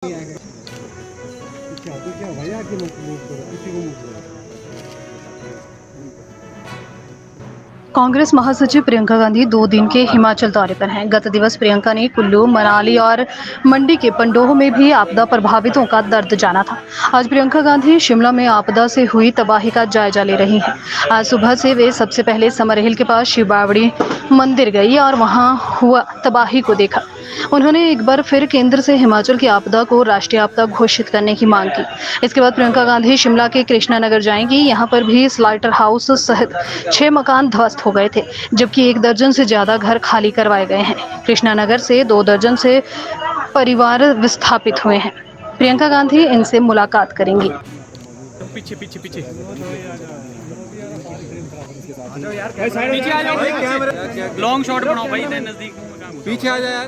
क्या तो क्या भाई आके मत मूव करो, किसी को मूव करो। कांग्रेस महासचिव प्रियंका गांधी 2 दिन के हिमाचल दौरे पर हैं। गत दिवस प्रियंका ने कुल्लू, मनाली और मंडी के पंडोह में भी आपदा प्रभावितों का दर्द जाना था। आज प्रियंका गांधी शिमला में आपदा से हुई तबाही का जायजा ले रही हैं। आज सुबह से वे सबसे पहले समरहिल के पास शिव बावड़ी मंदिर गई और वहां हुआ तबाही को देखा। उन्होंने एक बार फिर केंद्र से हिमाचल की आपदा को राष्ट्रीय आपदा घोषित करने की मांग की। इसके बाद प्रियंका गांधी शिमला के कृष्णा नगर जाएंगी। यहाँ पर भी स्लाइटर हाउस सहित 6 मकान ध्वस्त हो गए थे, जबकि 1 दर्जन से ज्यादा घर खाली करवाए गए हैं। कृष्णा नगर से 2 दर्जन से परिवार विस्थापित हुए हैं। प्रियंका गांधी इनसे मुलाकात करेंगी। पीछे पीछे पीछे आ जाओ यार, पीछे आ जाओ भाई, कैमरा लॉन्ग शॉट बनाओ भाई, इतने नजदीक पीछे आ जा यार,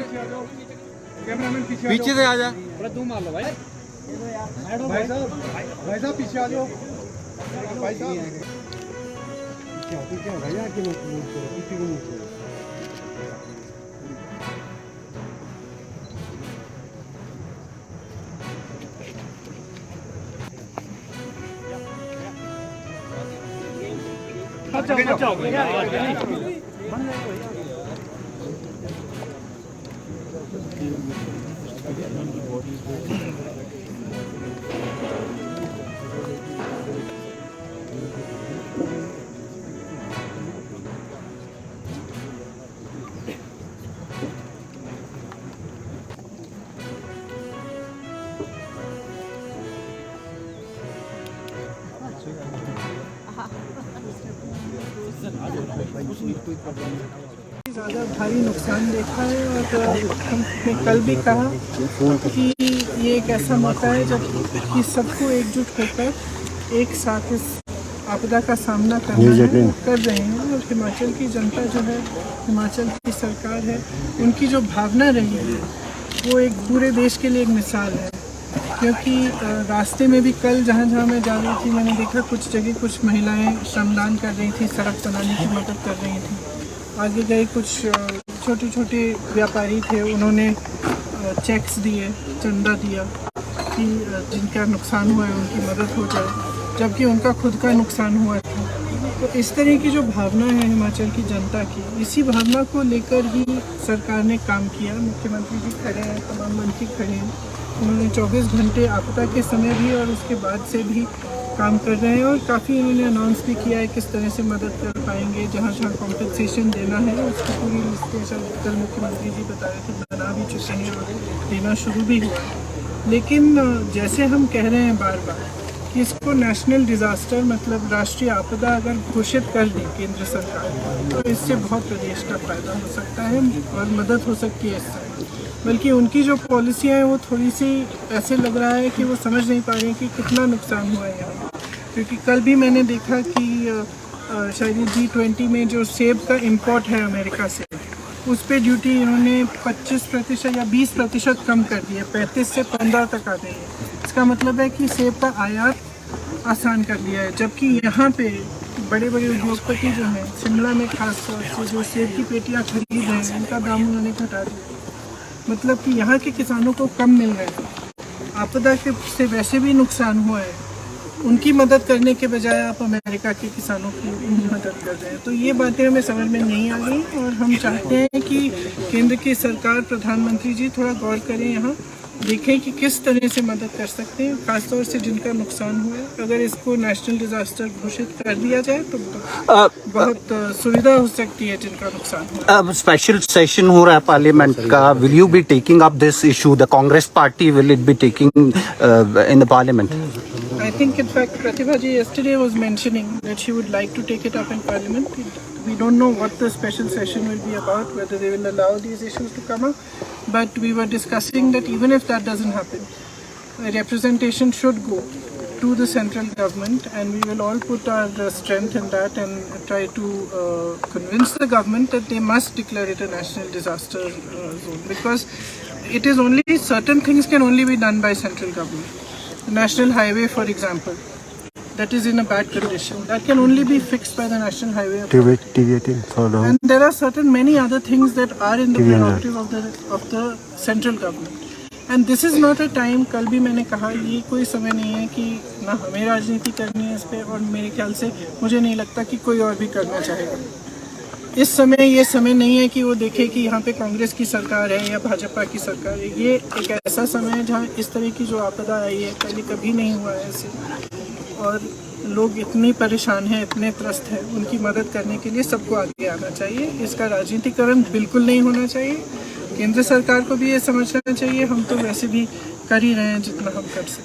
कैमरामैन पीछे से आ जा। थोड़ा दूर मार लो भाई। भाई साहब पीछे आ जाओ। भाई साहब क्या तो क्या भाई आके मत मूव करो, किसी को मूव करो। ज़्यादा भारी नुकसान देखा है और हमने कल भी कहा कि ये एक ऐसा मौका है जब कि सबको एकजुट होकर एक साथ इस आपदा का सामना करना है, कर रहे हैं। और हिमाचल की जनता जो है, हिमाचल की सरकार है, उनकी जो भावना रही है वो एक पूरे देश के लिए एक मिसाल है। क्योंकि रास्ते में भी कल जहाँ जहाँ मैं जा रही थी, मैंने देखा कुछ जगह कुछ महिलाएं श्रमदान कर रही थी, सड़क बनाने की मदद कर रही थी। आगे गए कुछ छोटे छोटे व्यापारी थे, उन्होंने चेक्स दिए, चंदा दिया कि जिनका नुकसान हुआ है उनकी मदद हो जाए, जबकि उनका खुद का नुकसान हुआ था। तो इस तरह की जो भावना है हिमाचल की जनता की, इसी भावना को लेकर ही सरकार ने काम किया। मुख्यमंत्री जी खड़े हैं, तमाम मंत्री खड़े हैं, उन्होंने 24 घंटे आपदा के समय भी और उसके बाद से भी काम कर रहे हैं। और काफ़ी उन्होंने अनाउंस भी किया है किस तरह से मदद कर पाएंगे, जहाँ जहाँ कॉम्पनसेशन देना है उसकी पूरी लिस्टें कल मुख्यमंत्री जी बता रहे थे, बना भी चुके हैं और देना शुरू भी हुआ है। लेकिन जैसे हम कह रहे हैं बार बार कि इसको नेशनल डिज़ास्टर मतलब राष्ट्रीय आपदा अगर घोषित कर दी केंद्र सरकार, तो इससे बहुत प्रदेश का फ़ायदा हो सकता है और मदद हो सकती है इससे। बल्कि उनकी जो पॉलिसियाँ हैं वो थोड़ी सी ऐसे लग रहा है कि वो समझ नहीं पा रही कि कितना नुकसान हुआ है यहाँ। क्योंकि कल भी मैंने देखा कि शायद G20 में जो सेब का इंपोर्ट है अमेरिका से, उस पे ड्यूटी इन्होंने 25% या 20% कम कर दी है, 35 से 15 तक आ गई है। इसका मतलब है कि सेब का आयात आसान कर दिया है। जबकि यहाँ पे बड़े बड़े उद्योगपति जो हैं, शिमला में खास तौर से जो सेब की पेटियाँ खरीद रहे हैं, उनका दाम उन्होंने घटा दिया। मतलब कि यहाँ के किसानों को कम मिल रहे हैं। आपदा के से वैसे भी नुकसान हुआ है, उनकी मदद करने के बजाय आप अमेरिका के किसानों की मदद कर रहे हैं। तो ये बातें हमें समझ में नहीं आ गई और हम चाहते हैं कि केंद्र की सरकार, प्रधानमंत्री जी थोड़ा गौर करें, यहाँ देखें कि किस तरह से मदद कर सकते हैं, खासतौर से जिनका नुकसान हुआ है। अगर इसको नेशनल डिजास्टर घोषित कर दिया जाए तो बहुत सुविधा हो सकती है जिनका नुकसान हुआ। अब स्पेशल सेशन हो रहा है पार्लियामेंट का, will you be taking up this issue? The Congress party will it be taking in the parliament? I think in fact Pratibha ji yesterday was mentioning that she would like to take it up in parliament. We don't know what the special session will be about, whether they will allow these issues to come up, but we were discussing that even if that doesn't happen, a representation should go to the central government, and we will all put our strength in that and try to convince the government that they must declare it a national disaster zone, because it is only certain things can only be done by central government. The national highway, for example, that is in a bad condition, that can only be fixed by the National Highway Authority. And there are certain many other things that are in the prerogative of the central government. And this is not a time, कल भी मैंने कहा, ये कोई समय नहीं है कि ना हमें राजनीति करनी है इस पर, और मेरे ख्याल से मुझे नहीं लगता कि कोई और भी करना चाहेगा। इस समय ये समय नहीं है कि वो देखे कि यहाँ पे कांग्रेस की सरकार है या भाजपा की सरकार है। ये एक ऐसा समय है जहाँ इस तरह की जो आपदा आई है पहले कभी नहीं हुआ है ऐसे, और लोग इतने परेशान हैं, इतने त्रस्त हैं, उनकी मदद करने के लिए सबको आगे आना चाहिए। इसका राजनीतिकरण बिल्कुल नहीं होना चाहिए। केंद्र सरकार को भी ये समझना चाहिए, हम तो वैसे भी कर ही रहे हैं जितना हम कर सकते हैं।